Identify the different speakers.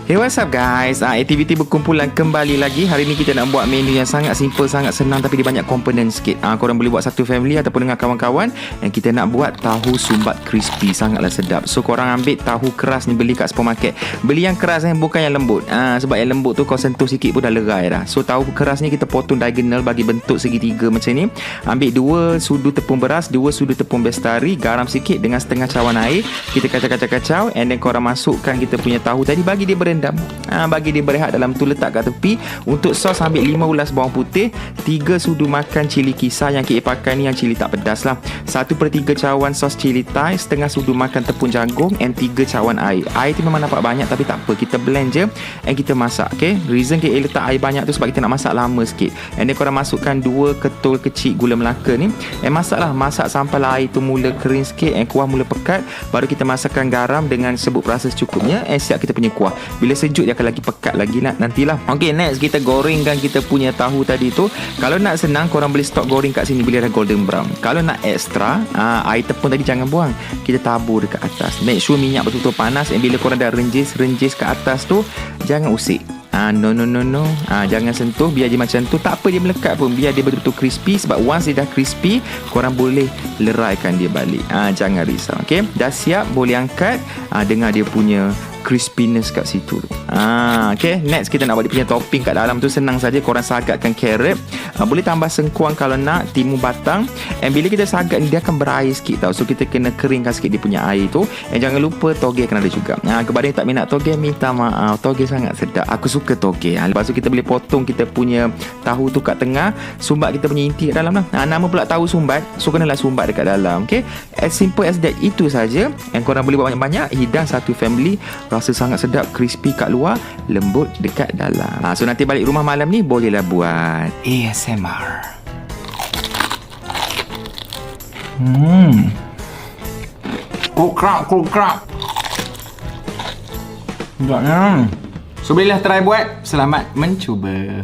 Speaker 1: Hey, what's up guys? Aktiviti berkumpulan kembali lagi. Hari ni kita nak buat menu yang sangat simple, sangat senang tapi dia banyak komponen sikit. Korang boleh buat satu family ataupun dengan kawan-kawan. Dan kita nak buat tahu sumbat crispy, sangatlah sedap. So korang ambil tahu keras ni, beli kat supermarket. Beli yang keras bukan yang lembut. Sebab yang lembut tu kau sentuh sikit pun dah lerai dah. So tahu keras ni kita potong diagonal bagi bentuk segitiga macam ni. Ambil 2 sudu tepung beras, 2 sudu tepung bestari, garam sikit dengan setengah cawan air. Kita kacau-kacau and then korang masukkan kita punya tahu tadi, bagi dia berendam. Bagi dia berehat dalam tu, letak kat tepi. Untuk sos ambil 5 ulas bawang putih, 3 sudu makan cili kisar. Yang kita pakai ni yang cili tak pedas lah. 1/3 cawan sos cili Thai, setengah sudu makan tepung jagung and 3 cawan air. Air tu memang nampak banyak tapi tak apa, kita blend je and kita masak. Okay, reason kita letak air banyak tu sebab kita nak masak lama sikit. And then korang masukkan 2 ketul kecil gula Melaka ni and masak sampai air tu mula kering sikit and kuah mula pekat. Baru kita masukkan garam dengan sebut perasa secukupnya and siap kita punya kuah. Bila sejuk dia akan lagi pekat lagi nantilah. Okay, next kita gorengkan kita punya tahu tadi tu. Kalau nak senang, korang boleh stop goreng kat sini bila dah golden brown. Kalau nak extra, air tepung tadi jangan buang, kita tabur dekat atas. Make sure minyak betul-betul panas. And bila korang dah renjis kat atas tu, jangan usik. No. Jangan sentuh, biar dia macam tu. Tak apa dia melekat pun, biar dia betul-betul crispy. Sebab once dia dah crispy, korang boleh leraikan dia balik. Jangan risau. Okay, dah siap, boleh angkat. Dengar dia punya crispiness kat situ. Okay, next kita nak buat dia punya topping kat dalam tu. Senang saja, korang sagatkan carrot. Boleh tambah sengkuang kalau nak, timun batang. And bila kita sagat ni, dia akan berair sikit tau. So kita kena keringkan sikit dia punya air tu. And jangan lupa toge kena ada juga. Kepada yang tak minat toge, minta maaf, toge sangat sedap. Aku suka toge. Lepas tu kita boleh potong kita punya tahu tu kat tengah, sumbat kita punya inti kat dalam lah. Nama pula tahu sumbat, so kenalah sumbat dekat dalam. Okay, as simple as that. Itu saja. And korang boleh buat banyak-banyak, hidang satu family. Rasa sangat sedap, crispy kat luar, lembut dekat dalam. So nanti balik rumah malam ni bolehlah buat ASMR. Kukrak. Sedapnya. So bolehlah try buat. Selamat mencuba.